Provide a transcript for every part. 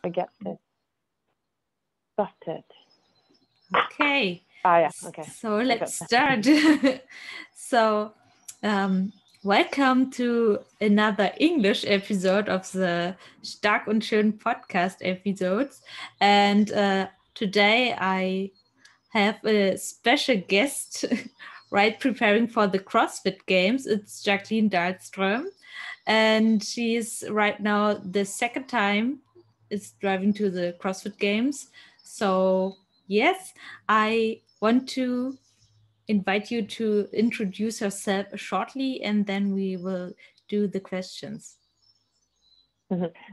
forget it. Got it. Okay. Yeah. Okay. So let's start. So, welcome to another English episode of the Stark und Schön podcast episodes. And today I have a special guest, right, preparing for the CrossFit Games. It's Jacqueline Dahlstrøm. And she is right now the second time is driving to the CrossFit Games. So yes, I want to invite you to introduce yourself shortly, and then we will do the questions.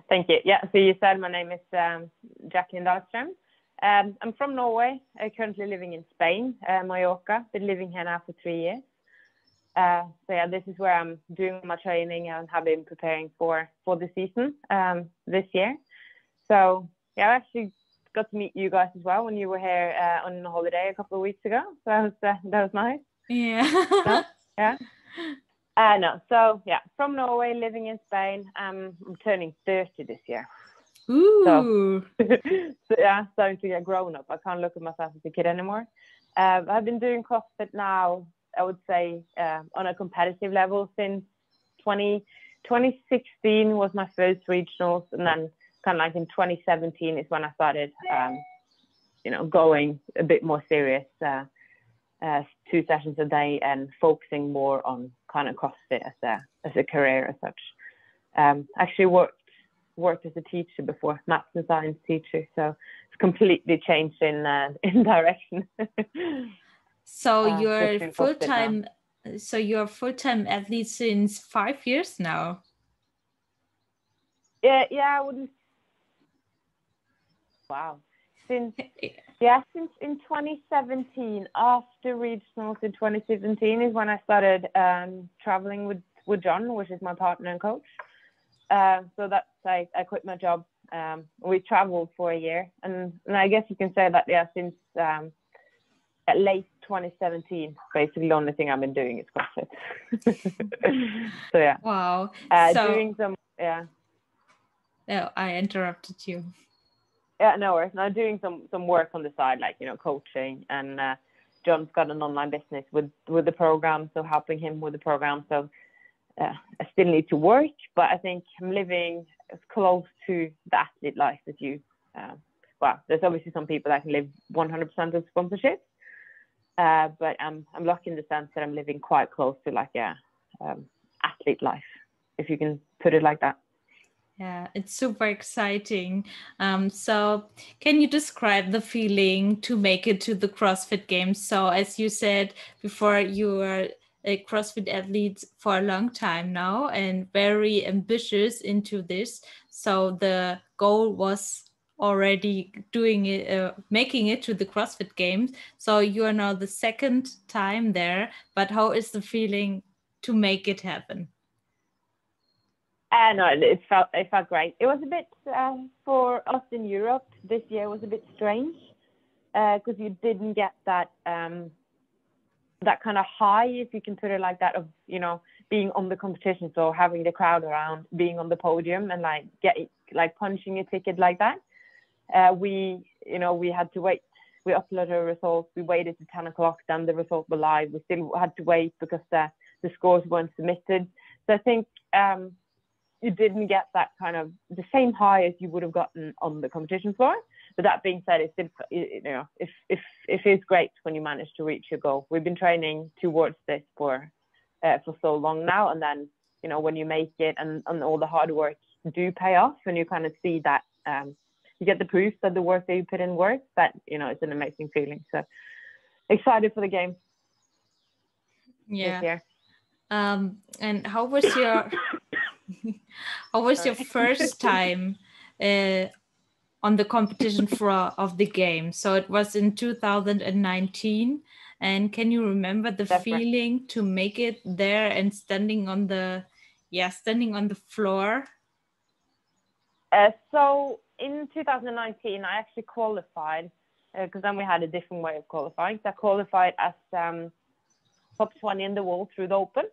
Thank you. Yeah, so you said my name is Jacqueline Dahlstrøm. I'm from Norway. I'm currently living in Spain, Mallorca. Been living here now for 3 years. So yeah, this is where I'm doing my training and have been preparing for the season this year. So yeah, I actually got to meet you guys as well when you were here on a holiday a couple of weeks ago. So that was nice. Yeah. No? Yeah. No. So yeah, from Norway, living in Spain. I'm turning 30 this year. Ooh. So yeah, starting to get grown up. I can't look at myself as a kid anymore. I've been doing CrossFit now, I would say, on a competitive level since 2016 was my first regionals, and then kind of like in 2017 is when I started, going a bit more serious, 2 sessions a day and focusing more on kind of CrossFit as a career as such. Actually worked as a teacher before, maths and science teacher, so it's completely changed in direction. So you're full-time. So you're full-time athlete since 5 years now. Yeah, I wouldn't. Wow. Since in 2017, after regionals in 2017 is when I started traveling with John, which is my partner and coach. So that's I quit my job. We traveled for a year, and I guess you can say that since late 2017, basically the only thing I've been doing is CrossFit. So yeah. Wow. Doing some No, I interrupted you. Yeah, no worries. Now doing some work on the side, like coaching, and John's got an online business with the program, so helping him with the program. So I still need to work, but I think I'm living as close to the athlete life as you. Well, there's obviously some people that can live 100% of sponsorship, but I'm lucky in the sense that I'm living quite close to like athlete life, if you can put it like that. Yeah, it's super exciting. So can you describe the feeling to make it to the CrossFit Games? So as you said before, you were a CrossFit athlete for a long time now and very ambitious into this. So the goal was already doing it, making it to the CrossFit Games. So you are now the second time there, but how is the feeling to make it happen? No, it felt great. It was a bit for us in Europe this year was a bit strange because you didn't get that that kind of high, if you can put it like that, of being on the competition, so having the crowd around, being on the podium, and punching a ticket like that. We had to wait. We uploaded our results. We waited to 10 o'clock. Then the results were live. We still had to wait because the scores weren't submitted. So I think. You didn't get that kind of the same high as you would have gotten on the competition floor. But that being said, it's still, it is great when you manage to reach your goal. We've been training towards this for so long now, and then when you make it and all the hard work do pay off, and you kind of see that you get the proof that the work that you put in works. That it's an amazing feeling. So excited for the game. Yeah. This year. And how was your first time on the competition floor of the game? So it was in 2019. And can you remember the feeling to make it there and standing on the floor? So in 2019, I actually qualified because then we had a different way of qualifying. So I qualified as top 20 in the world through the Open,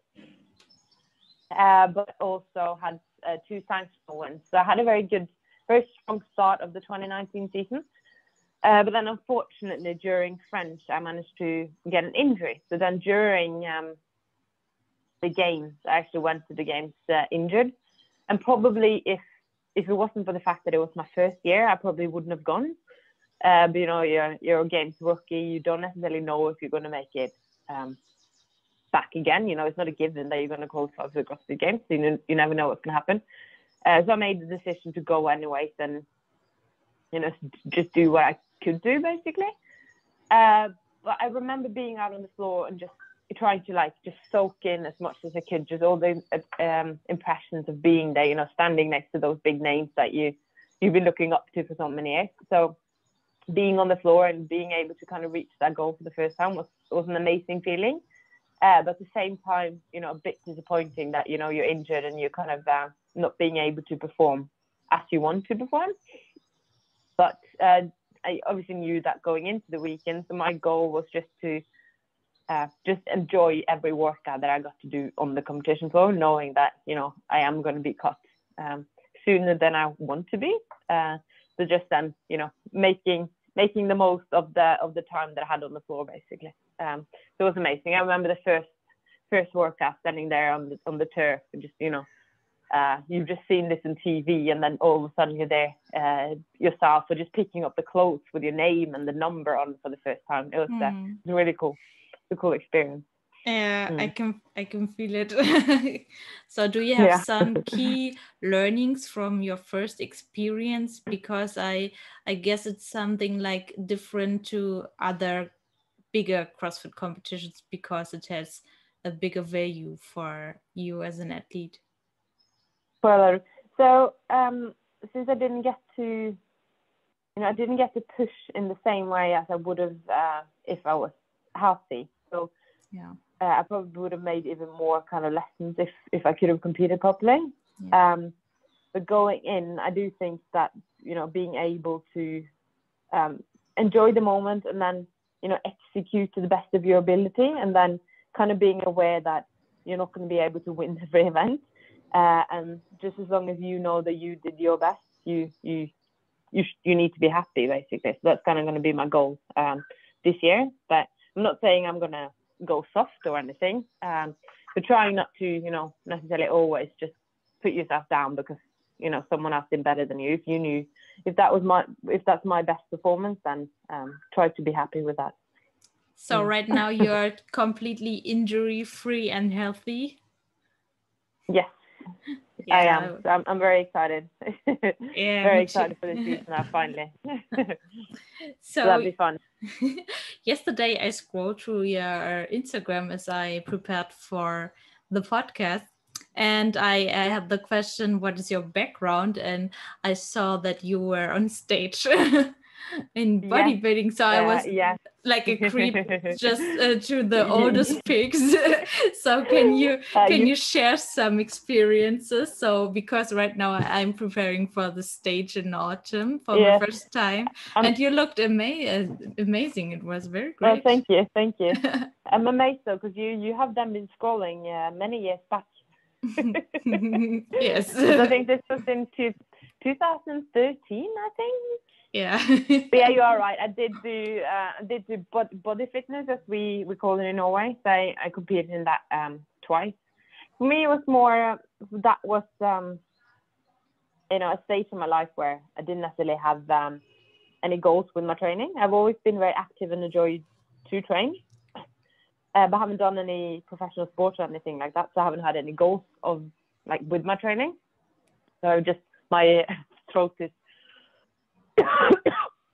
but also had 2 sanctional wins. So I had a very good very strong start of the 2019 season. But then unfortunately during French, I managed to get an injury. So then during the games, I actually went to the games injured. And probably if it wasn't for the fact that it was my first year, I probably wouldn't have gone. But you know, you're a games rookie. You don't necessarily know if you're going to make it back again. You know, it's not a given that you're going to qualify for the CrossFit Games. So you never know what's going to happen. So I made the decision to go anyways, and you know, just do what I could do basically. But I remember being out on the floor and just trying to like just soak in as much as I could, just all the impressions of being there, you know, standing next to those big names that you've been looking up to for so many years. So being on the floor and being able to kind of reach that goal for the first time was an amazing feeling. But at the same time, you know, a bit disappointing that, you know, you're injured and you're kind of not being able to perform as you want to perform. But I obviously knew that going into the weekend. So my goal was just to just enjoy every workout that I got to do on the competition floor, knowing that, you know, I am going to be cut sooner than I want to be. So just then, you know, making the most of the time that I had on the floor, basically. So it was amazing. I remember the first workout, standing there on the turf, and just, you know, you've just seen this on TV, and then all of a sudden you're there yourself, or just picking up the clothes with your name and the number on for the first time. It was really cool. It's a cool experience. Yeah, I can feel it. So do you have some key learnings from your first experience? Because I guess it's something like different to other bigger CrossFit competitions, because it has a bigger value for you as an athlete. Well, so since I didn't get to push in the same way as I would have if I was healthy. So yeah. I probably would have made even more kind of lessons if I could have competed properly. Yeah. But going in, I do think that, you know, being able to enjoy the moment and then, you know, execute to the best of your ability, and then kind of being aware that you're not going to be able to win every event. And just as long as you know that you did your best, you need to be happy, basically. So that's kind of going to be my goal this year. But I'm not saying I'm going to go soft or anything, but trying not to, you know, necessarily always just put yourself down because, you know, someone else did better than you. If that's my best performance, then try to be happy with that. So right now you're completely injury free and healthy? Yes. Yeah, I am. So I'm very excited. Yeah, very excited for this season now, finally. So that'll be fun. Yesterday I scrolled through your Instagram as I prepared for the podcast, and I had the question, what is your background? And I saw that you were on stage in bodybuilding. So I was like a creep just to the oldest pics. So can you share some experiences? So because right now I'm preparing for the stage in autumn for the first time, and you looked amazing. It was very great. Oh, thank you. I'm amazed though, because you have them been scrolling many years back. Yes. I think this was in 2013, I think. Yeah. But yeah, you are right. I did do body fitness, as we call it in Norway. So I competed in that twice. For me, it was more that was you know, a stage in my life where I didn't necessarily have any goals with my training. I've always been very active and enjoyed to train, but haven't done any professional sports or anything like that. So I haven't had any goals of like with my training. So just my throat is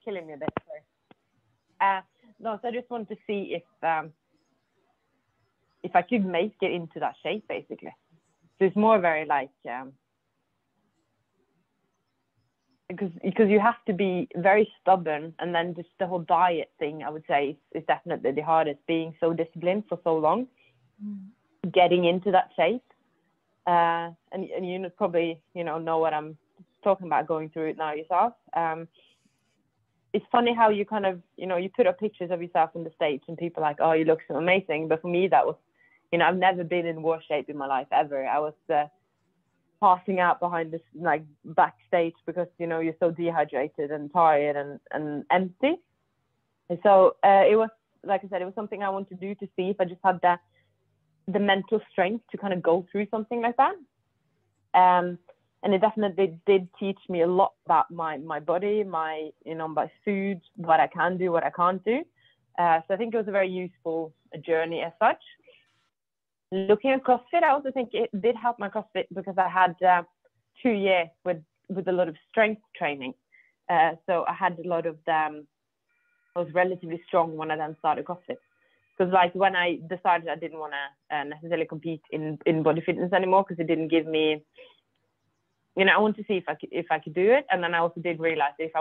killing me a bit. Sorry. No, so I just wanted to see if I could make it into that shape, basically. So it's more very like because you have to be very stubborn, and then just the whole diet thing, I would say, is definitely the hardest. Being so disciplined for so long, getting into that shape, and you probably know what I'm talking about, going through it now yourself. It's funny how you kind of you put up pictures of yourself on the stage and people are like, oh, you look so amazing. But for me, that was I've never been in worse shape in my life ever. I was passing out behind this like backstage because you're so dehydrated and tired and empty. And so it was, like I said, it was something I wanted to do to see if I just had the mental strength to kind of go through something like that. And it definitely did teach me a lot about my body, my food, what I can do, what I can't do. So I think it was a very useful journey as such. Looking at CrossFit, I also think it did help my CrossFit because I had 2 years with a lot of strength training. So I had a lot of them. I was relatively strong when I then started CrossFit. Because like when I decided I didn't want to necessarily compete in body fitness anymore, because it didn't give me, I wanted to see if I could do it. And then I also did realize if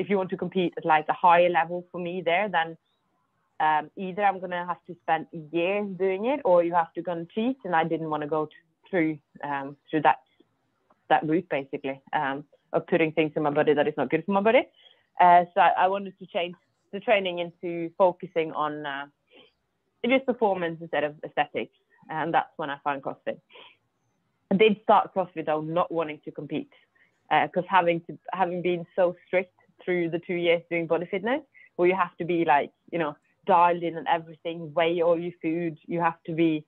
you want to compete at like a higher level for me there, then either I'm going to have to spend years doing it, or you have to go and cheat. And I didn't want to go through that route, basically, of putting things in my body that is not good for my body. So I wanted to change the training into focusing on just performance instead of aesthetics. And that's when I found CrossFit. I did start CrossFit though, not wanting to compete, because having been so strict through the 2 years doing body fitness, where you have to be like, dialed in and everything, weigh all your food, you have to be,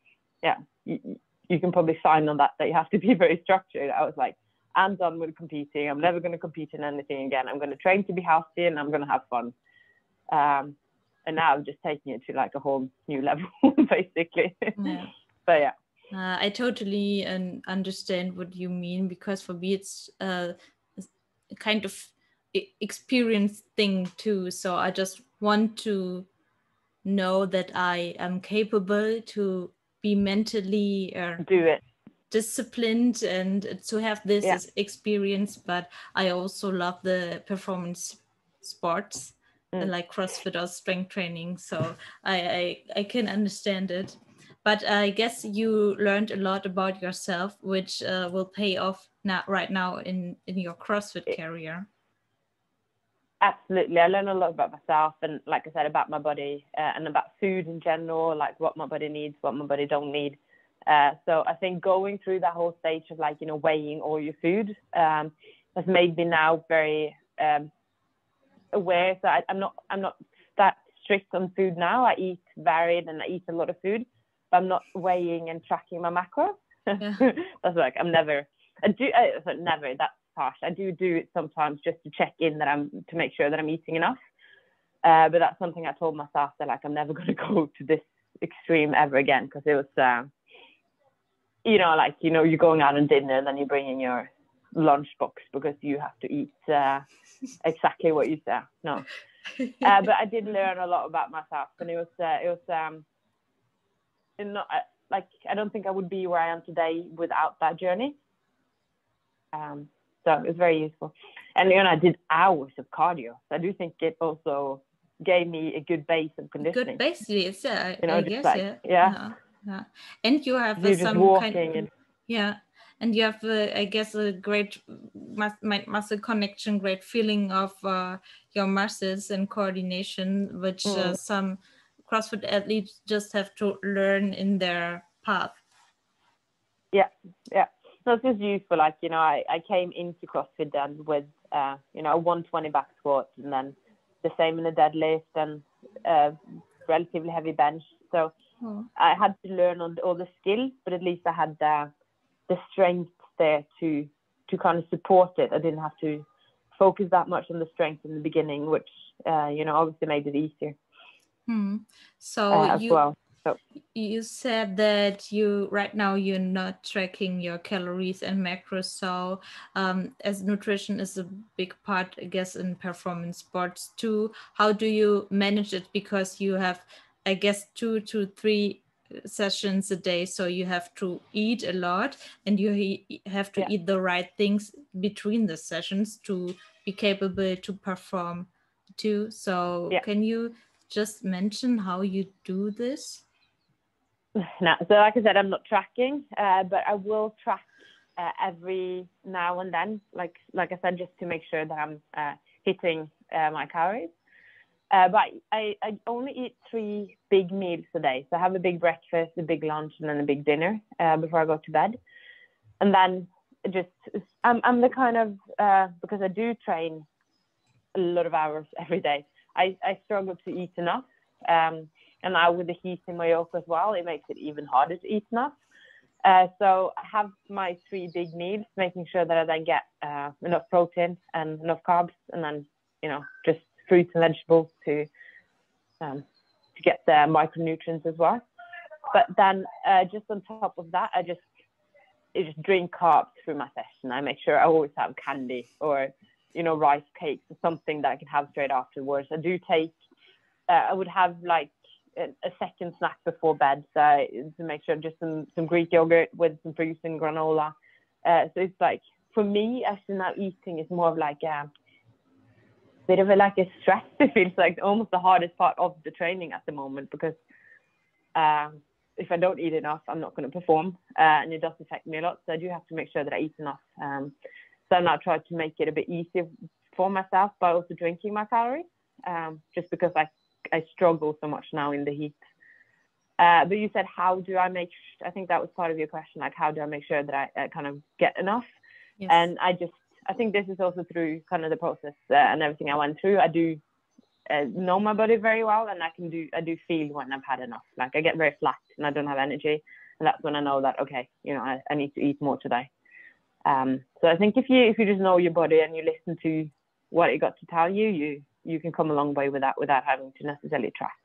you can probably sign on that you have to be very structured. I was like, I'm done with competing. I'm never going to compete in anything again. I'm going to train to be healthy and I'm going to have fun. And now I'm just taking it to like a whole new level, basically. Yeah. But yeah. I totally understand what you mean, because for me it's a kind of experience thing too. So I just want to know that I am capable to be mentally do it. disciplined and to have this experience. But I also love the performance sports like CrossFit or strength training. So I can understand it. But I guess you learned a lot about yourself, which will pay off right now in your CrossFit career. Absolutely. I learned a lot about myself and, like I said, about my body and about food in general, like what my body needs, what my body don't need. So I think going through that whole stage of like, weighing all your food has made me now very aware. So I'm not that strict on food now. I eat varied and I eat a lot of food, but I'm not weighing and tracking my macros. Yeah. That's like, never, that's harsh. I do it sometimes just to check in to make sure that I'm eating enough. But that's something I told myself that like, I'm never going to go to this extreme ever again. Cause it was, you're going out on dinner and then you're bringing your lunchbox because you have to eat exactly what you say. No. But I did learn a lot about myself, and it was I don't think I would be where I am today without that journey. So it was very useful. And I did hours of cardio. So I do think it also gave me a good base of conditioning. Good base, yes. I guess, like, yeah. And you have some kind of, and you have, I guess, a great muscle connection, great feeling of your muscles and coordination, which some CrossFit athletes just have to learn in their path. Yeah. So it's just useful. Like, I came into CrossFit then with, a 120 back squat, and then the same in the deadlift and relatively heavy bench. So I had to learn all the skills, but at least I had the strength there to kind of support it. I didn't have to focus that much on the strength in the beginning, which, obviously made it easier. So So you said that right now you're not tracking your calories and macros. So as nutrition is a big part, I guess, in performance sports too, how do you manage it? Because you have, I guess, 2 to 3 sessions a day. So you have to eat a lot, and you have to eat the right things between the sessions to be capable to perform too. So can you just mention how you do this? No, so like I said, I'm not tracking, but I will track every now and then, like I said, just to make sure that I'm hitting my calories. But I only eat 3 big meals a day. So I have a big breakfast, a big lunch, and then a big dinner before I go to bed. And then I'm the kind of, because I do train a lot of hours every day, I struggle to eat enough. And now with the heat in Mallorca as well, it makes it even harder to eat enough. So I have my 3 big needs, making sure that I then get enough protein and enough carbs, and then, just fruits and vegetables to get the micronutrients as well. But then just on top of that, I just drink carbs through my session. I make sure I always have candy or, rice cakes or something that I can have straight afterwards. I do take, I would have like a second snack before bed, so to make sure just some Greek yogurt with some fruits and granola. So it's like, for me, actually now eating is more of like a bit of a stress. It feels like almost the hardest part of the training at the moment, because if I don't eat enough, I'm not going to perform, and it does affect me a lot. So I do have to make sure that I eat enough. So now I try to make it a bit easier for myself by also drinking my calories, just because I struggle so much now in the heat. But you said, how do I I think that was part of your question, like how do I make sure that I kind of get enough? Yes. And I think this is also through kind of the process and everything I went through. I do know my body very well, and I do feel when I've had enough. Like I get very flat and I don't have energy, and that's when I know that, okay, I need to eat more today. So I think if you just know your body and you listen to what it got to tell you, you can come a long way with that without having to necessarily track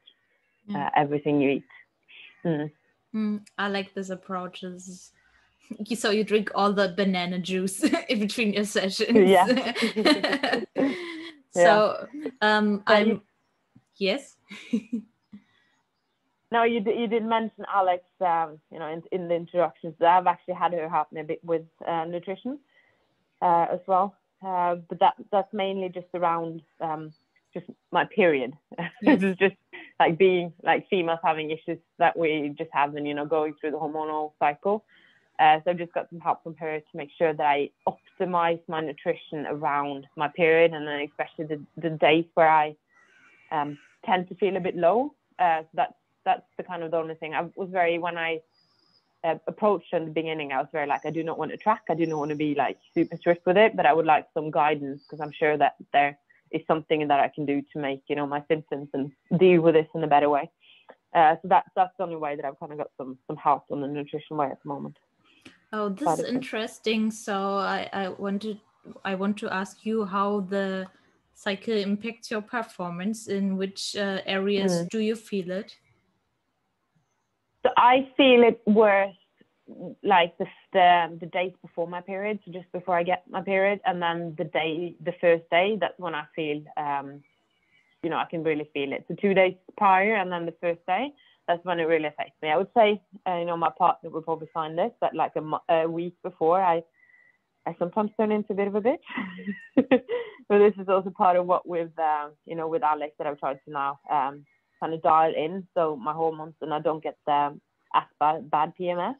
everything you eat. I like this approach. So you drink all the banana juice in between your sessions. Yeah. So yes. No, you did mention Alex, in the introductions. I've actually had her help me a bit with nutrition as well. But that's mainly just around just my period. This is just like being like females having issues that we just have, and going through the hormonal cycle. So I've just got some help from her to make sure that I optimize my nutrition around my period, and then especially the days where I tend to feel a bit low. So that's the kind of the only thing. When I approached in the beginning, I was very like, I do not want to track. I do not want to be like super strict with it, but I would like some guidance, because I'm sure that there is something that I can do to make, my symptoms and deal with this in a better way. So that's the only way that I've kind of got some help on the nutrition way at the moment. Oh, this is interesting. So I want to ask you how the cycle impacts your performance. In which areas do you feel it? So I feel it worse like the days before my period, so just before I get my period, and then the first day, that's when I feel I can really feel it. So 2 days prior and then the first day, that's when it really affects me. I would say my partner would probably find this, but like a week before, I sometimes turn into a bit of a bitch. But this is also part of what with Alex that I've tried to now kind of dial in, so my hormones, and I don't get as bad PMS.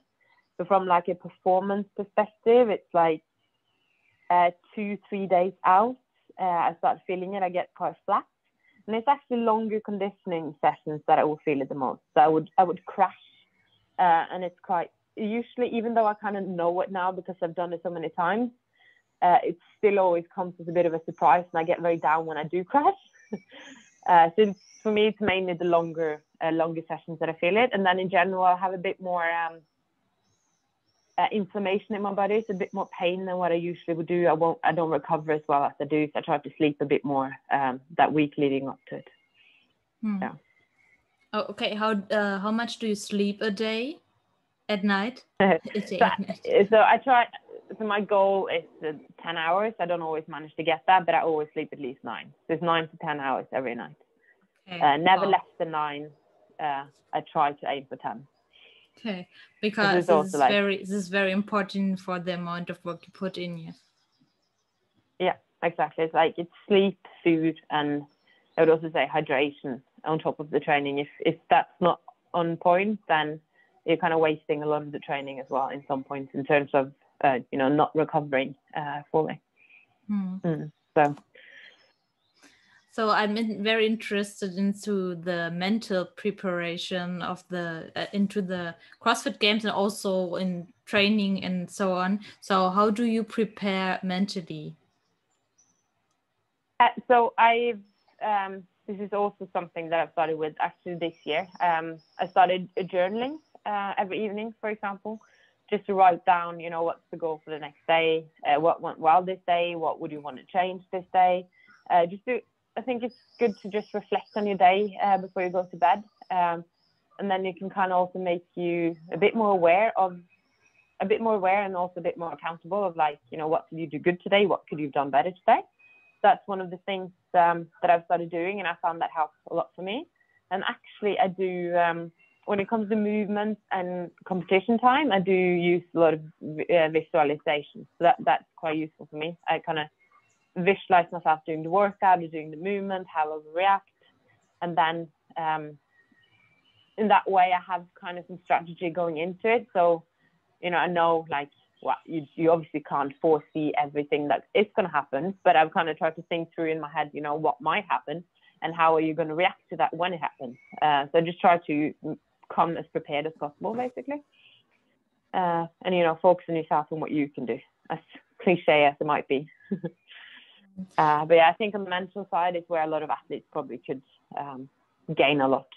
So from like a performance perspective, it's like 2-3 days out, I start feeling it. I get quite flat, and it's actually longer conditioning sessions that I will feel it the most. So I would crash, and it's quite usually, even though I kind of know it now because I've done it so many times, it still always comes as a bit of a surprise, and I get very down when I do crash. So for me, it's mainly the longer sessions that I feel it, and then in general, I have a bit more inflammation in my body. It's a bit more pain than what I usually would do. I don't recover as well as I do, so I try to sleep a bit more that week leading up to it. Yeah. Oh, okay. How much do you sleep a day at night? So I try. So my goal is 10 hours. I don't always manage to get that, but I always sleep at least 9. So it's 9 to 10 hours every night. Okay. Never less than 9. I try to aim for 10. Okay, because this is very important for the amount of work you put in. Yes. Yeah, exactly. It's sleep, food, and I would also say hydration on top of the training. If that's not on point, then you're kind of wasting a lot of the training as well in some points in terms of not recovering fully. So I'm very interested into the mental preparation of the into the CrossFit Games and also in training and so on. So how do you prepare mentally? So this is also something that I've started with actually this year. I started journaling every evening, for example, just to write down, what's the goal for the next day, what went well this day, what would you want to change this day. I think it's good to just reflect on your day before you go to bed. And then it can kind of also make you a bit more aware and also a bit more accountable of what did you do good today? What could you have done better today? That's one of the things that I've started doing, and I found that helps a lot for me. And actually I do, when it comes to movement and competition time, I do use a lot of visualization. So that's quite useful for me. I kind of visualize myself doing the workout or doing the movement, how I will react. And then in that way, I have kind of some strategy going into it. So, I know you obviously can't foresee everything that is going to happen, but I've kind of tried to think through in my head, what might happen and how are you going to react to that when it happens. So I just try to come as prepared as possible, basically. And, focus on yourself and what you can do, as cliche as it might be. But yeah, I think on the mental side is where a lot of athletes probably could gain a lot.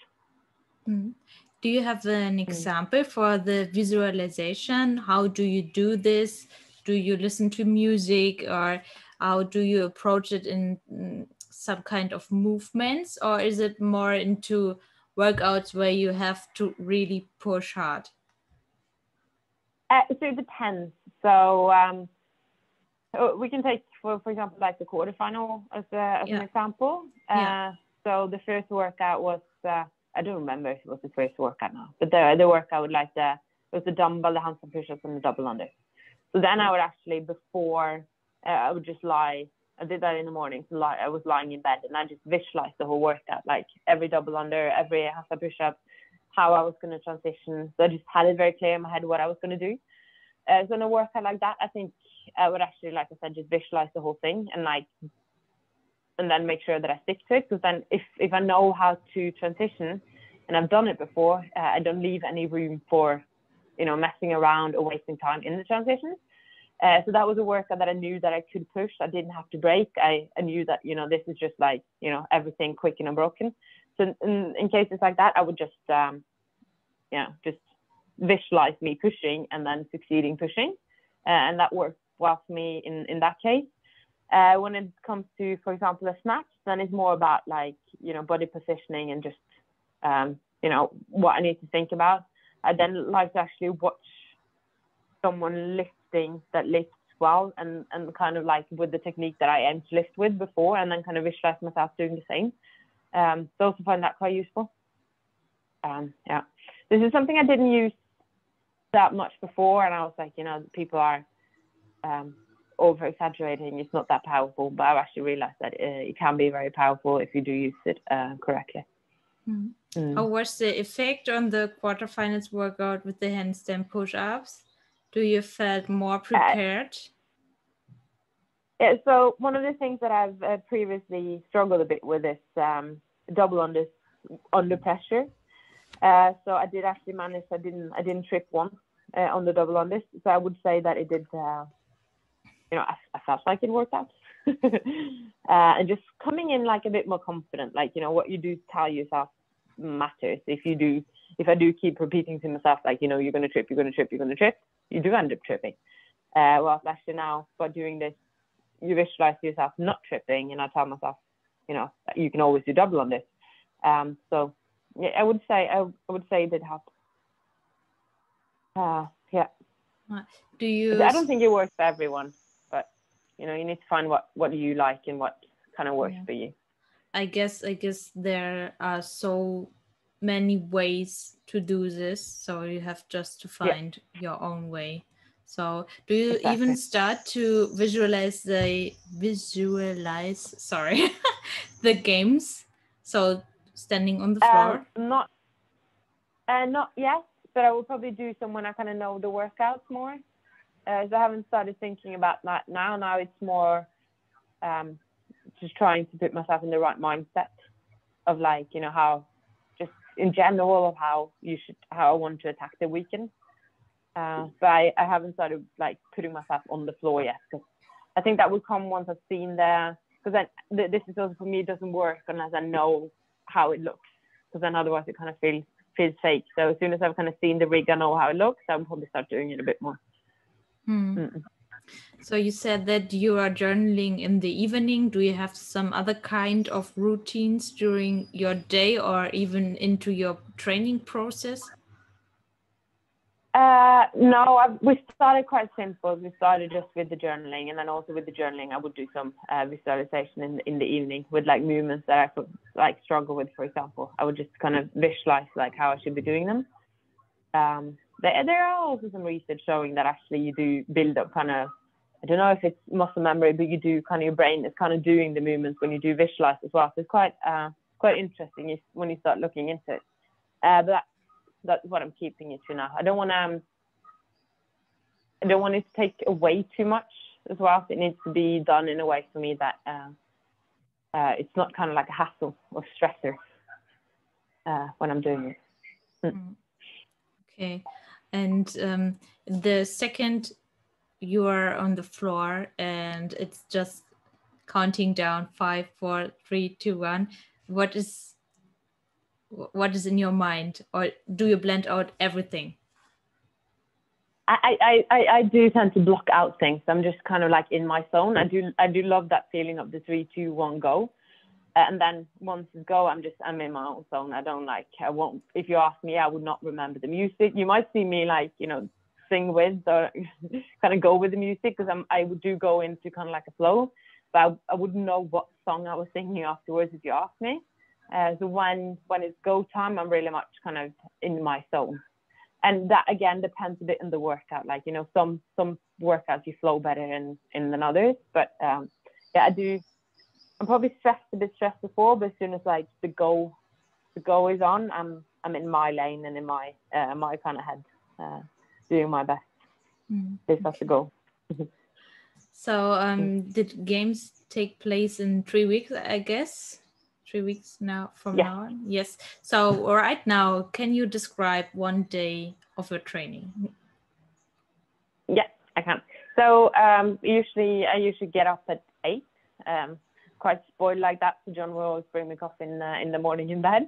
Mm. Do you have an example for the visualization? How do you do this? Do you listen to music, or how do you approach it in some kind of movements, or is it more into workouts where you have to really push hard? So it depends. So we can take, for example, like the quarterfinal as an example. So the first workout was, I don't remember if it was the first workout now, but the workout would it was the dumbbell, the handstand push-ups, and the double under. So then I would actually, before, I would just lie. I did that in the morning. So I was lying in bed and I just visualized the whole workout, like every double under, every handstand push-up, how I was going to transition. So I just had it very clear in my head what I was going to do. So in a workout like that, I think I would actually, like I said, just visualize the whole thing and then make sure that I stick to it. Because then if I know how to transition and I've done it before, I don't leave any room for, messing around or wasting time in the transitions. So that was a workout that I knew that I could push. I didn't have to break. I knew that, this is just everything quick and unbroken. So in cases like that, I would just visualize me pushing and then succeeding pushing. And that worked well for me in that case. When it comes to, for example, a snatch, then it's more about body positioning and just, what I need to think about. I then like to actually watch someone lifting that lifts well and kind of with the technique that I aim to lift with before, and then kind of visualize myself doing the same. So also find that quite useful. This is something I didn't use that much before, and I was like, people are over exaggerating, it's not that powerful, but I've actually realized that it can be very powerful if you do use it correctly. How was the effect on the quarterfinals workout with the handstand push-ups? Do you felt more prepared? So one of the things that I've previously struggled a bit with is double unders under pressure. So I did actually manage. I didn't trip once on the double unders. So I would say that it did. I felt like it worked out. And just coming in a bit more confident, what you do tell yourself matters. If I do keep repeating to myself, you're going to trip, you do end up tripping. Well, actually now by doing this, you visualize yourself not tripping, and I tell myself, you can always do double on this. So yeah, I would say it did help. Yeah. Do you? I don't think it works for everyone, but you need to find what you like and what kind of works for you. I guess there are so many ways to do this, so you have just to find your own way. So do you even start to visualize the games? So standing on the floor? Not yet, but I will probably do some when I kind of know the workouts more. So I haven't started thinking about that now. Now it's more just trying to put myself in the right mindset of like, you know, how just in general of how I want to attack the weekend. But I haven't started like putting myself on the floor yet, because I think that will come once I've seen because then this is also for me, it doesn't work unless I know how it looks, because then otherwise it kind of feels fake. So as soon as I've kind of seen the rig, I know how it looks, I'll probably start doing it a bit more. So you said that you are journaling in the evening. Do you have some other kind of routines during your day or even into your training process? No, we started quite simple. We started just with the journaling, and then also with the journaling, I would do some visualization in the evening with like movements that I could like struggle with. For example, I would just kind of visualize like how I should be doing them. There are also some research showing that actually you do build up kind of, I don't know if it's muscle memory, but you do kind of, your brain is kind of doing the movements when you do visualize as well. So it's quite interesting when you start looking into it. But that's what I'm keeping it to now. I don't want it to take away too much as well. So it needs to be done in a way for me that it's not kind of like a hassle or stressor when I'm doing it. Okay. And the second you are on the floor and it's just counting down 5, 4, 3, 2, 1, what is in your mind, or do you blend out everything? I do tend to block out things. I'm just kind of like in my zone. I do love that feeling of the 3, 2, 1 go. And then once it's go, I'm in my own zone. I won't, if you ask me, I would not remember the music. You might see me like, you know, sing with or kind of go with the music, because I would do go into kind of like a flow, but I wouldn't know what song I was singing afterwards if you ask me. So when it's go time, I'm really much kind of in my zone. And that again depends a bit on the workout. Like, you know, some workouts you flow better in than others. But yeah, I do. I'm probably a bit stressed before, but as soon as like the go is on, I'm in my lane and in my kind of head, doing my best. This has to go. So did games take place in 3 weeks, I guess? 3 weeks now from now on? Yes. So right now, can you describe one day of your training? Yeah, I can. So I usually get up at 8. Quite spoiled like that. So John will always bring me coffee in the morning in bed.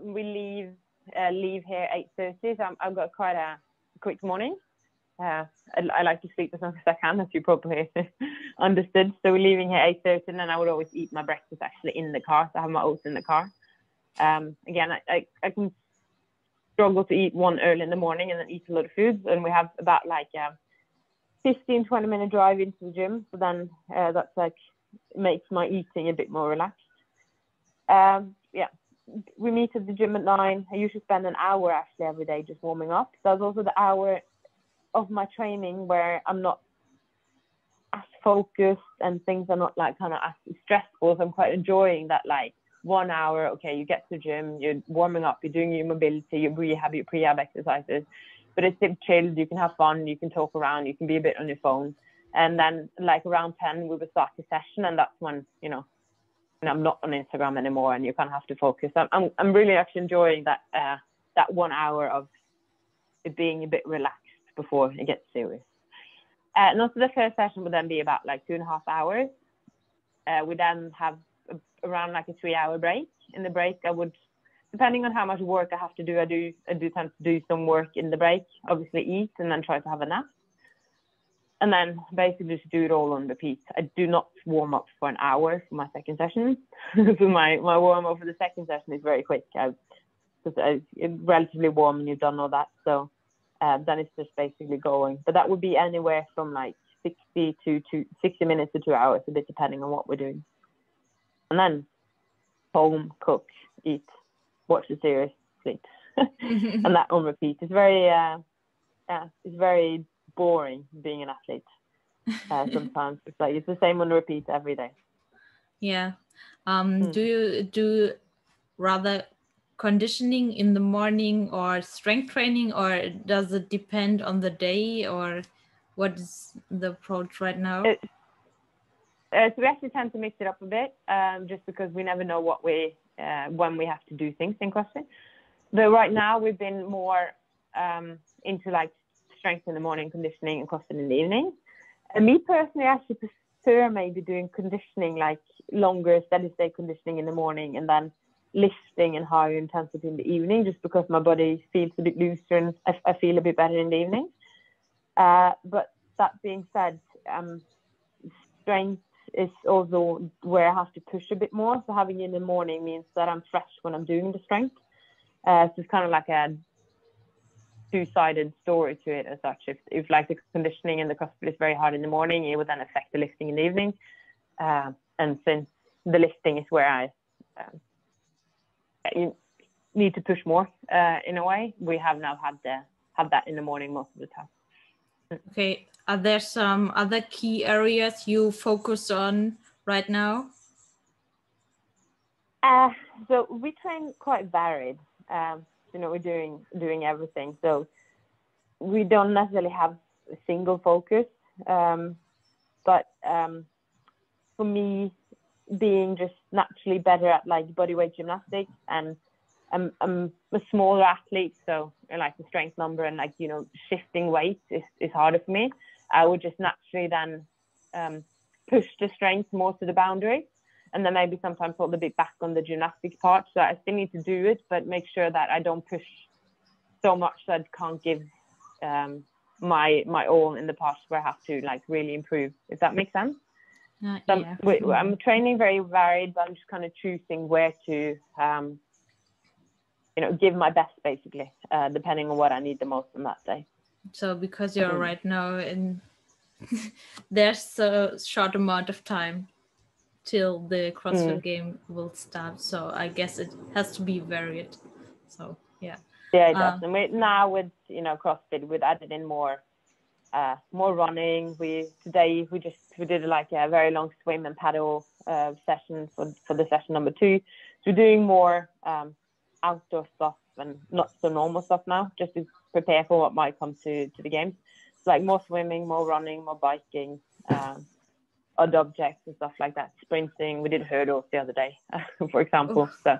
We leave here 8:30. So I've got quite a quick morning. I like to sleep as long as I can, as you probably understood. So we're leaving here 8:30, and then I would always eat my breakfast actually in the car. So I have my oats in the car. Again, I can struggle to eat one early in the morning and then eat a lot of food. And we have about like 15-20 minute drive into the gym. So then that's like makes my eating a bit more relaxed. Yeah, we meet at the gym at 9. I usually spend an hour actually every day just warming up. So that's also the hour of my training where I'm not as focused and things are not like kind of as stressful. So I'm quite enjoying that like 1 hour. Okay, you get to the gym, you're warming up, you're doing your mobility, your pre-ab exercises, but it's chilled. You can have fun, you can talk around, you can be a bit on your phone. And then like around 10 we will start the session, and that's when, you know, I'm not on Instagram anymore and you kind of have to focus. I'm really actually enjoying that 1 hour of it being a bit relaxed before it gets serious. And also the first session would then be about like 2.5 hours. We then have around like a 3-hour break. In the break I would, depending on how much work I have to do, I do tend to do some work in the break, obviously eat and then try to have a nap. And then basically just do it all on repeat. I do not warm up for an hour for my second session. So my warm up for the second session is very quick. It's relatively warm and you've done all that. So then it's just basically going. But that would be anywhere from like 60 minutes to 2 hours, a bit depending on what we're doing. And then home, cook, eat, watch the series, sleep. And that on repeat. It's very boring being an athlete. Sometimes it's like it's the same on repeat every day. Yeah. Do you do rather conditioning in the morning or strength training, or does it depend on the day, or what is the approach right now? So we actually tend to mix it up a bit, just because we never know what when we have to do things in CrossFit. But right now we've been more into like strength in the morning, conditioning, and CrossFit in the evening. And me personally, I actually prefer maybe doing conditioning, like longer steady state conditioning in the morning, and then lifting and higher intensity in the evening, just because my body feels a bit looser and I feel a bit better in the evening. But that being said, strength is also where I have to push a bit more. So having it in the morning means that I'm fresh when I'm doing the strength. So it's kind of like a two-sided story to it as such. If like the conditioning and the CrossFit is very hard in the morning, it would then affect the lifting in the evening. And since the lifting is where you need to push more in a way, we have now had that in the morning most of the time. Okay, are there some other key areas you focus on right now? So we train quite varied. We're doing everything. So we don't necessarily have a single focus. But for me, being just naturally better at like bodyweight gymnastics, and I'm a smaller athlete, so like the strength number and like, shifting weight is harder for me. I would just naturally then push the strength more to the boundary, and then maybe sometimes hold a bit back on the gymnastics part. So I still need to do it, but make sure that I don't push so much that I can't give my all in the parts where I have to like really improve, if that makes sense. Yeah. I'm training very varied, but I'm just kind of choosing where to give my best, basically, depending on what I need the most on that day. So because you're right now there's a short amount of time till the CrossFit game will start, so I guess it has to be varied. So yeah, it does. And now with CrossFit, we've added in more running. Today we did like a very long swim and paddle session for the session number 2. So we're doing more outdoor stuff and not so normal stuff now, just to prepare for what might come to the games. So like more swimming, more running, more biking, odd objects and stuff like that. Sprinting. We did hurdles the other day, for example. So,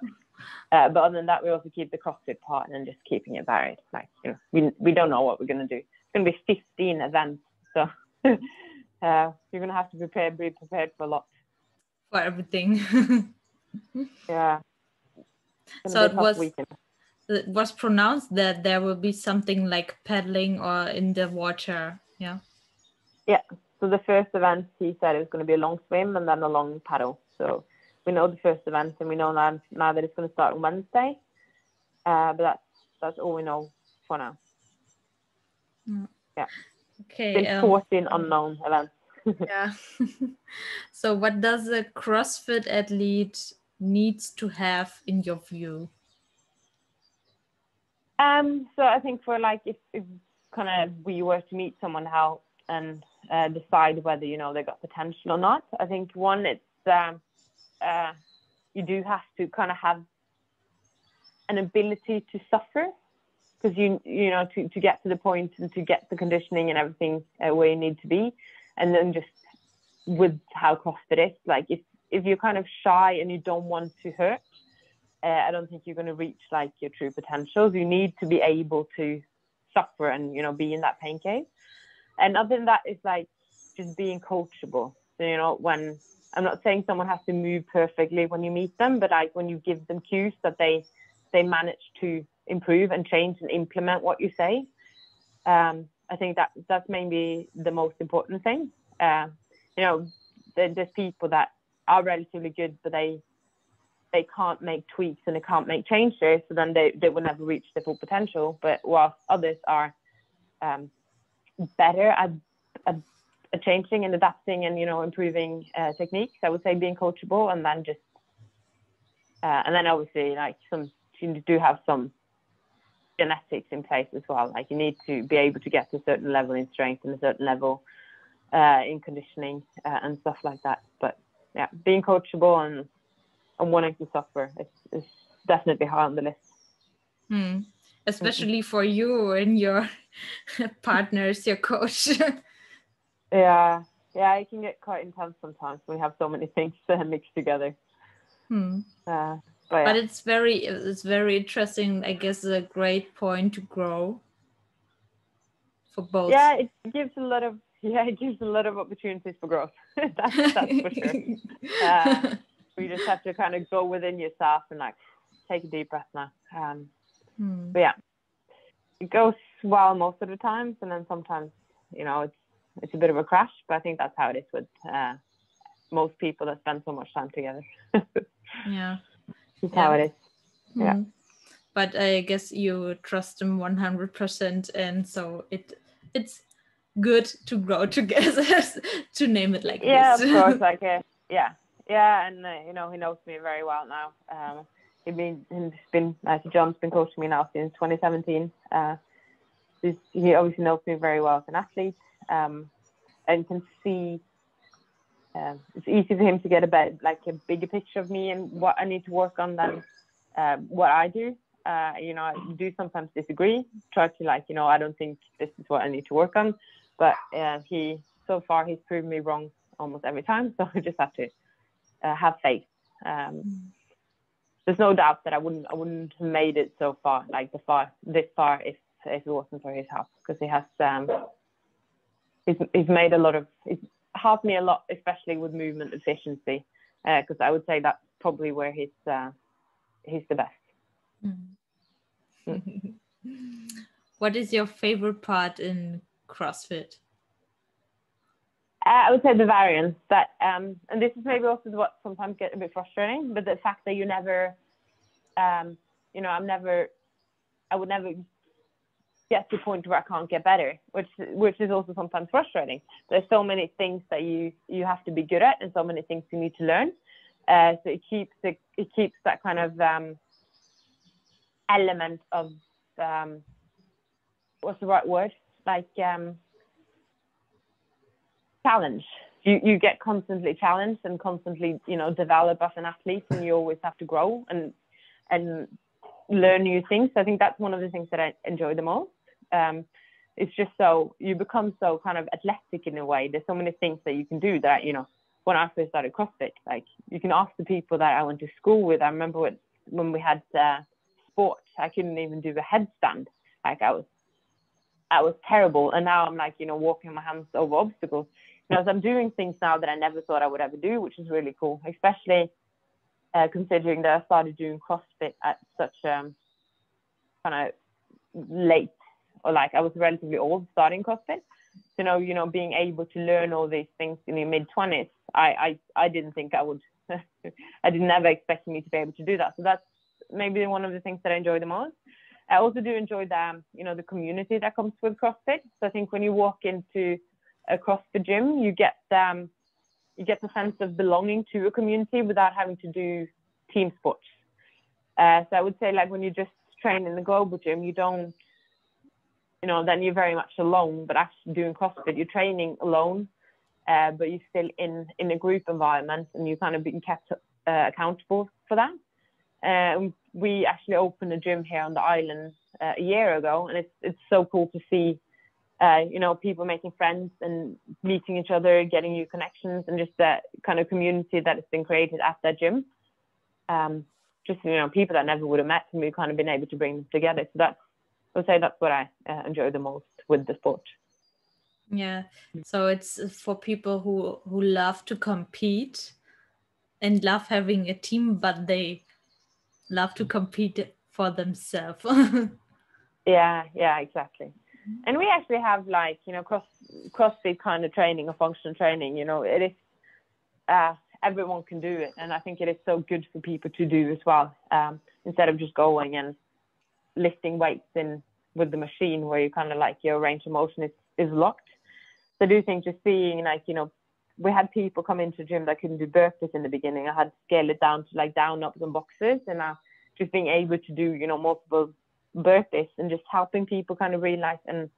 but other than that, we also keep the CrossFit part and just keeping it varied. Like we don't know what we're gonna do. It's gonna be 15 events, so you're gonna have to be prepared for a lot. For everything. Yeah. So it was pronounced that there will be something like paddling or in the water. Yeah. Yeah. So the first event, he said it was going to be a long swim and then a long paddle. So we know the first event, and we know now that it's going to start on Wednesday. But that's all we know for now. Yeah. Okay. There's 14 unknown events. Yeah. So what does a CrossFit athlete needs to have in your view? So I think for like if kind of we were to meet someone how and decide whether they got potential or not, I think one, it's you do have to kind of have an ability to suffer, because to get to the point and to get the conditioning and everything where you need to be. And then just with how CrossFit is, like if you're kind of shy and you don't want to hurt, I don't think you're going to reach like your true potentials. You need to be able to suffer and be in that pain cave. And other than that, it's like just being coachable. So when I'm not saying someone has to move perfectly when you meet them, but like when you give them cues that they manage to improve and change and implement what you say. I think that's maybe the most important thing. There's people that are relatively good, but they can't make tweaks and they can't make changes, so then they will never reach their full potential. But whilst others are better at changing and adapting and improving techniques, I would say being coachable, and then and then obviously like you do have some genetics in place as well. Like you need to be able to get to a certain level in strength and a certain level in conditioning and stuff like that. But yeah, being coachable and wanting to suffer is definitely high on the list. Especially for you and your partners, your coach. Yeah, Yeah, it can get quite intense sometimes. We have so many things mixed together. But it's very interesting. I guess a great point to grow for both. Yeah, it gives a lot of opportunities for growth. that's for sure. You just have to kind of go within yourself and like take a deep breath now. But yeah, it goes well most of the times, and then sometimes, you know, it's a bit of a crash. But I think that's how it is with most people that spend so much time together. Yeah, that's how it is. Yeah. But I guess you trust them 100%, and so it's good to grow together, to name it like this. Yeah, of course. Like, yeah, and you know, he knows me very well now. John's been coaching me now since 2017. He obviously knows me very well as an athlete, and can see. It's easy for him to get a bigger picture of me and what I need to work on than what I do. You know, I do sometimes disagree. Try to I don't think this is what I need to work on. But he's proven me wrong almost every time. So I just have to have faith. There's no doubt that I wouldn't have made it so far, this far, if it wasn't for his help, because he has he's made a lot of. He's helped me a lot, especially with movement efficiency, because I would say that's probably where he's the best. What is your favorite part in CrossFit? I would say the variance, that and this is maybe also what sometimes gets a bit frustrating, but the fact that you never you know, I would never get to a point where I can't get better, which is also sometimes frustrating. There's so many things that you have to be good at, and so many things you need to learn. So it keeps that kind of element of what's the right word? Challenge. You get constantly challenged and constantly, you know, develop as an athlete, and you always have to grow and learn new things. I think that's one of the things that I enjoy the most. It's just so you become so kind of athletic in a way. There's so many things that you can do that, you know, when I first started CrossFit, like you can ask the people that I went to school with. I remember when we had sport, I couldn't even do a headstand. Like I was terrible. And now I'm like, you know, walking my hands over obstacles. You know, so I'm doing things now that I never thought I would ever do, which is really cool, especially considering that I started doing CrossFit at such kind of late, or like I was relatively old starting CrossFit. So, you know, being able to learn all these things in your mid-20s, I didn't think I would. I didn't ever expect me to be able to do that. So that's maybe one of the things that I enjoy the most. I also do enjoy the, you know, the community that comes with CrossFit. So I think when you walk into a CrossFit gym, you get the sense of belonging to a community without having to do team sports. So I would say, like, when you just train in the global gym, you don't, you know, then you're very much alone. But actually doing CrossFit, you're training alone, but you're still in a group environment, and you're kind of being kept accountable for that. We actually opened a gym here on the island a year ago, and it's so cool to see, you know, people making friends and meeting each other, getting new connections, and just that kind of community that has been created at that gym. Just, you know, people that never would have met, and we've kind of been able to bring them together. So I would say that's what I enjoy the most with the sport. Yeah, so it's for people who love to compete and love having a team, but they love to compete for themselves. Yeah, exactly. And we actually have, like, you know, CrossFit kind of training, or functional training, you know, it is, everyone can do it. And I think it is so good for people to do as well, instead of just going and lifting weights with the machine, where you kind of like your range of motion is locked. So I do think just seeing, like, you know, we had people come into the gym that couldn't do burpees in the beginning. I had to scale it down to like down, ups and boxes, and now just being able to do, you know, multiple burpees and just helping people kind of realize and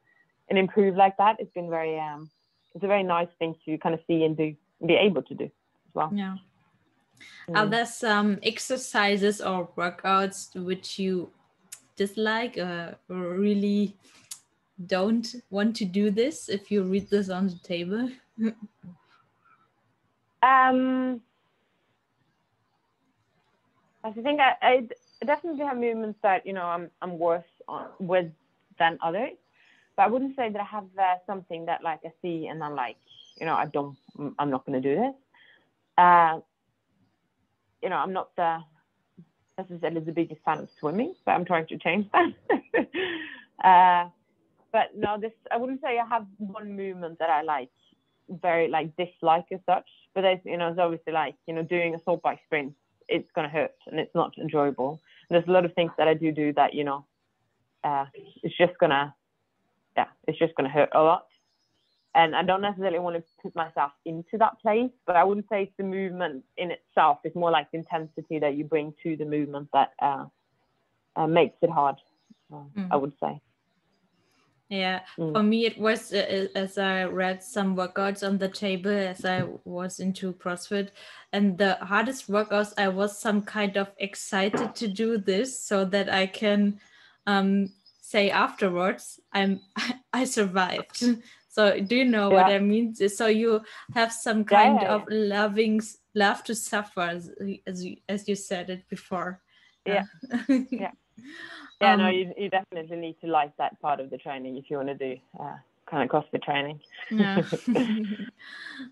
improve like that. It's been very, it's a very nice thing to kind of see and do, and be able to do as well. Yeah. Are there some exercises or workouts which you dislike, or really don't want to do this if you read this on the table? I think I definitely have movements that, you know, I'm worse with than others, but I wouldn't say that I have something that like I see and I'm like, you know, I'm not going to do this. You know, I'm not necessarily the biggest fan of swimming, but I'm trying to change that. But no, I wouldn't say I have one movement that I like very like dislike as such. But there's, you know, it's obviously like, you know, doing a salt bike sprint, it's gonna hurt and it's not enjoyable. And there's a lot of things that I do that, you know, it's just gonna hurt a lot. And I don't necessarily want to put myself into that place, but I wouldn't say it's the movement in itself. It's more like the intensity that you bring to the movement that makes it hard, I would say. Yeah, for me it was as I read some workouts on the table as I was into CrossFit, and the hardest workouts I was some kind of excited to do this so that I can say afterwards I survived. So do you know what I mean? So you have some kind of love to suffer, as you said it before. Yeah. Yeah, no, you definitely need to like that part of the training if you want to do kind of CrossFit training. Yeah.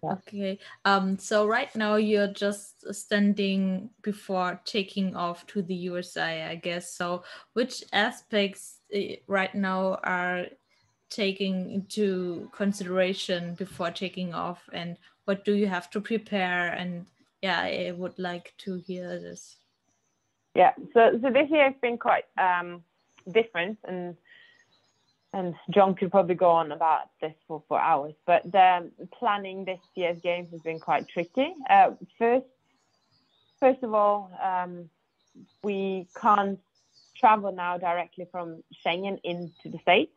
Okay. So right now you're just standing before taking off to the USA, I guess. So which aspects right now are taking into consideration before taking off, and what do you have to prepare? And yeah, I would like to hear this. Yeah, so this year has been quite different, and John could probably go on about this for 4 hours, but planning this year's games has been quite tricky. First of all, we can't travel now directly from Schengen into the States.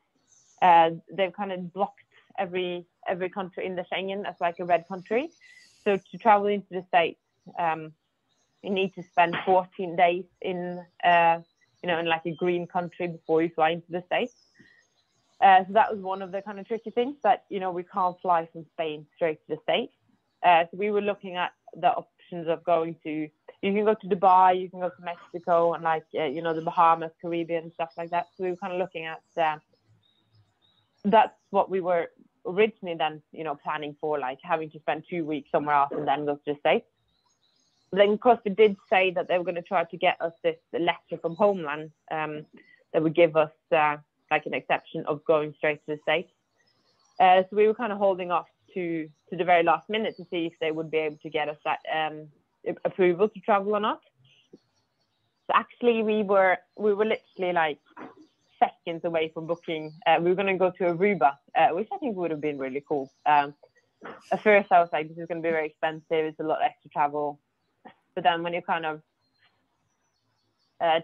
They've kind of blocked every country in the Schengen as like a red country. So to travel into the States, you need to spend 14 days in in like a green country before you fly into the States. So that was one of the kind of tricky things, that, you know, we can't fly from Spain straight to the States. So we were looking at the options of you can go to Dubai, you can go to Mexico, and like, the Bahamas, Caribbean, stuff like that. So we were kind of looking at, that's what we were originally then, planning for, like having to spend 2 weeks somewhere else and then go to the States. But then CrossFit did say that they were going to try to get us this letter from Homeland that would give us like an exception of going straight to the States. So we were kind of holding off to the very last minute to see if they would be able to get us that approval to travel or not. So actually we were literally like seconds away from booking. We were going to go to Aruba, which I think would have been really cool. At first I was like, this is going to be very expensive, it's a lot extra travel. But then when you kind of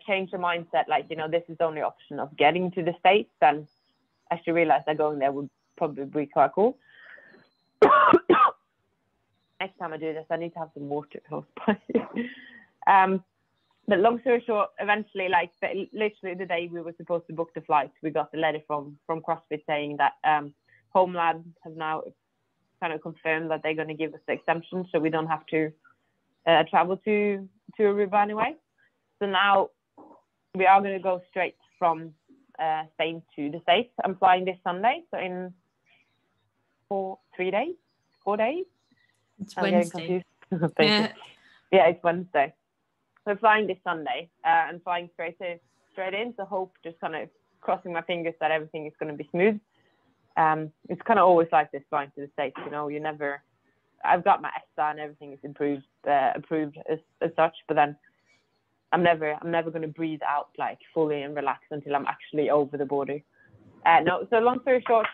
change your mindset, like, this is the only option of getting to the States, then I actually realized that going there would probably be quite cool. Next time I do this, I need to have some water close by. But long story short, eventually, like literally the day we were supposed to book the flight, we got the letter from CrossFit saying that Homeland has now kind of confirmed that they're going to give us the exemption, so we don't have to travel to Aruba anyway. So now we are going to go straight from Spain to the States. I'm flying this Sunday, so in 4 days. It's I'm Wednesday. Yeah, it's Wednesday. So flying this Sunday and flying straight in. So hope, just kind of crossing my fingers that everything is going to be smooth. It's kind of always like this flying to the States. I've got my ESTA and everything is approved as such, but then I'm never going to breathe out like fully and relax until I'm actually over the border. So long story short,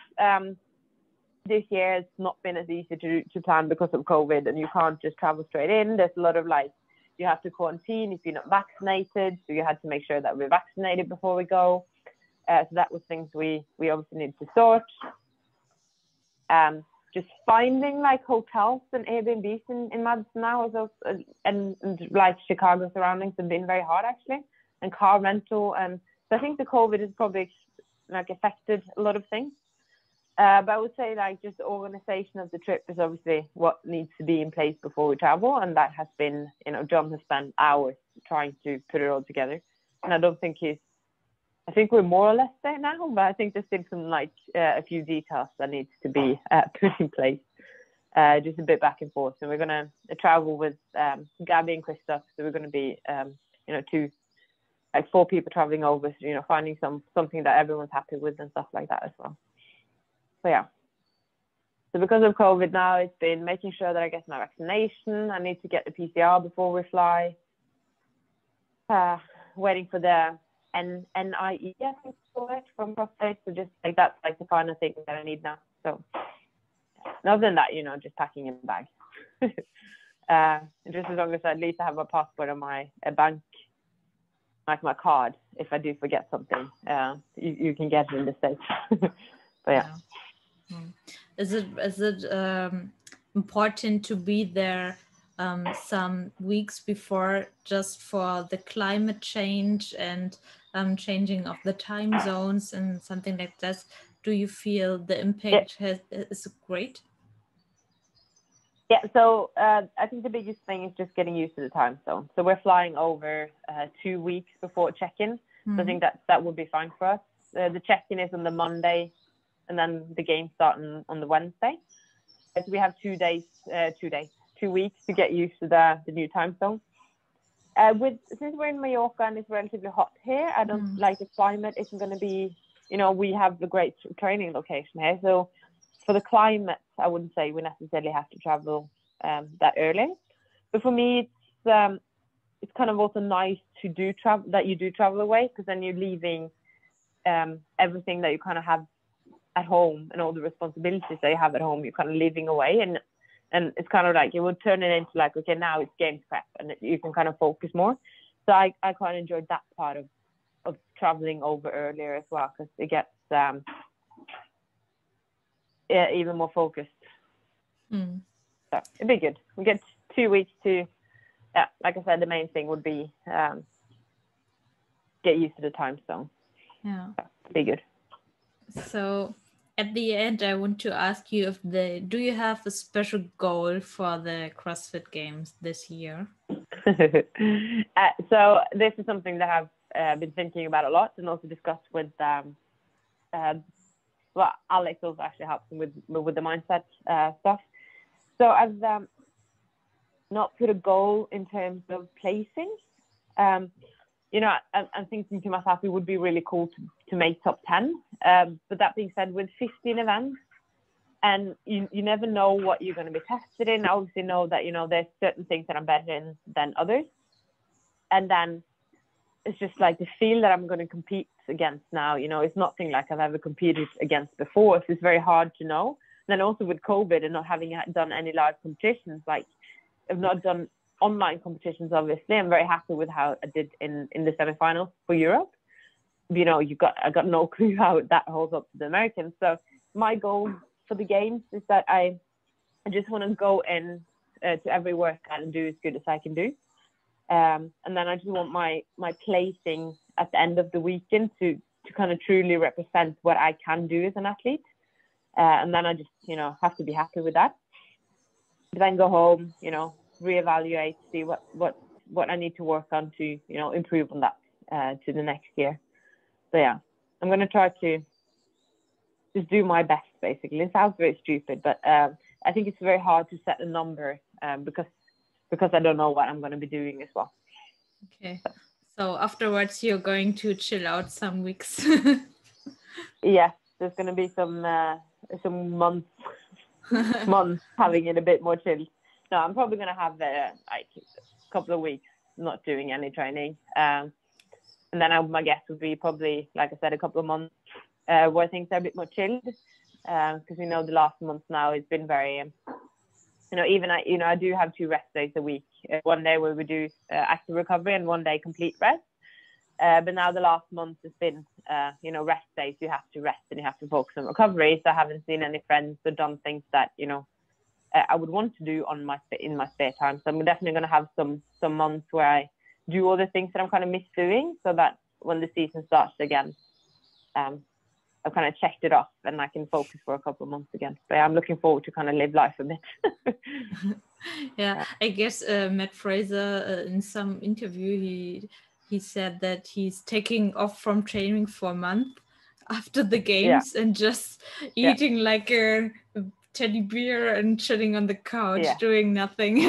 this year has not been as easy to plan because of COVID, and you can't just travel straight in. There's a lot of like, you have to quarantine if you're not vaccinated, so you had to make sure that we're vaccinated before we go. So that was things we obviously needed to sort. Just finding like hotels and Airbnbs in Madison now, and like Chicago surroundings, have been very hard actually, and car rental. And so I think the COVID has probably like affected a lot of things. But I would say like just the organization of the trip is obviously what needs to be in place before we travel, and that has been, John has spent hours trying to put it all together, and I don't think I think we're more or less there now, but I think there's still some like a few details that needs to be put in place, just a bit back and forth. And we're gonna travel with Gabby and Christoph, so we're gonna be four people traveling over, so, finding something that everyone's happy with and stuff like that as well. So yeah. So because of COVID now, it's been making sure that I get my vaccination. I need to get the PCR before we fly. Waiting for the NIE, I think it's called, from CrossFit. So just like that's like the final thing that I need now. So other than that, just packing in the bag. Just as long as at least I have my passport and my bank, like my card. If I do forget something, you can get it in the States. But yeah. Is it important to be there some weeks before, just for the climate change and changing of the time zones and something like that? Do you feel the impact is great? Yeah, so I think the biggest thing is just getting used to the time zone. So we're flying over 2 weeks before check-in. So I think that would be fine for us. The check-in is on the Monday, and then the game starts on the Wednesday. So we have 2 weeks to get used to the new time zone. Since we're in Mallorca and it's relatively hot here, I don't like the climate isn't going to be, we have a great training location here. So for the climate, I wouldn't say we necessarily have to travel that early. But for me, it's kind of also nice to do travel away, because then you're leaving everything that you kind of have at home and all the responsibilities that you have at home, you're kind of leaving away, and it's kind of like you would turn it into like, okay, now it's games prep, and you can kind of focus more. So I quite enjoyed that part of traveling over earlier as well, because it gets even more focused. So it'd be good. We get 2 weeks to, like I said, the main thing would be get used to the time zone. Yeah, it'd be good. So at the end, I want to ask you do you have a special goal for the CrossFit Games this year? So this is something that I've been thinking about a lot, and also discussed with Alex also actually helps with the mindset stuff. So I've not put a goal in terms of placing. I'm thinking to myself, it would be really cool to make top 10. But that being said, with 15 events, and you never know what you're going to be tested in. I obviously know that, there's certain things that I'm better in than others. And then it's just like the field that I'm going to compete against now, it's nothing like I've ever competed against before. So it's very hard to know. And then also with COVID and not having done any live competitions, like I've not done online competitions, obviously. I'm very happy with how I did in the semifinals for Europe. I got no clue how that holds up to the Americans. So my goal for the games is that I just want to go in to every workout and do as good as I can do. And then I just want my placing at the end of the weekend to kind of truly represent what I can do as an athlete. And then I just, have to be happy with that. Then go home, reevaluate, see what I need to work on to, improve on that to the next year. So yeah, I'm going to try to just do my best, basically. It sounds very stupid, but I think it's very hard to set a number because I don't know what I'm going to be doing as well. Okay. So afterwards, you're going to chill out some weeks. Yeah, there's going to be some months having it a bit more chilled. No, I'm probably going to have a couple of weeks not doing any training. And then my guess would be probably, like I said, a couple of months where things are a bit more chilled. Because the last month now has been very, I do have 2 rest days a week. One day where we do active recovery and one day complete rest. But now the last month has been, rest days. You have to rest and you have to focus on recovery. So I haven't seen any friends or done things that, I would want to do in my spare time. So I'm definitely going to have some months where I do all the things that I'm kind of miss doing, so that when the season starts again, I I've kind of checked it off and I can focus for a couple of months again. But I'm looking forward to kind of live life a bit. Yeah, I guess Matt Fraser in some interview he said that he's taking off from training for a month after the games and just eating like a teddy bear and chilling on the couch doing nothing.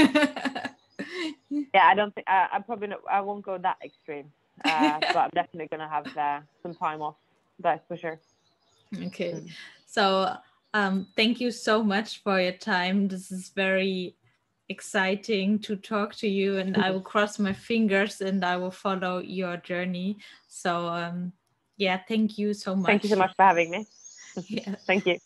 I don't think I won't go that extreme, but I'm definitely gonna have some time off. That's for sure. Okay, so thank you so much for your time. This is very exciting to talk to you, and I will cross my fingers and I will follow your journey. So thank you so much. Thank you so much for having me. Yeah. Thank you.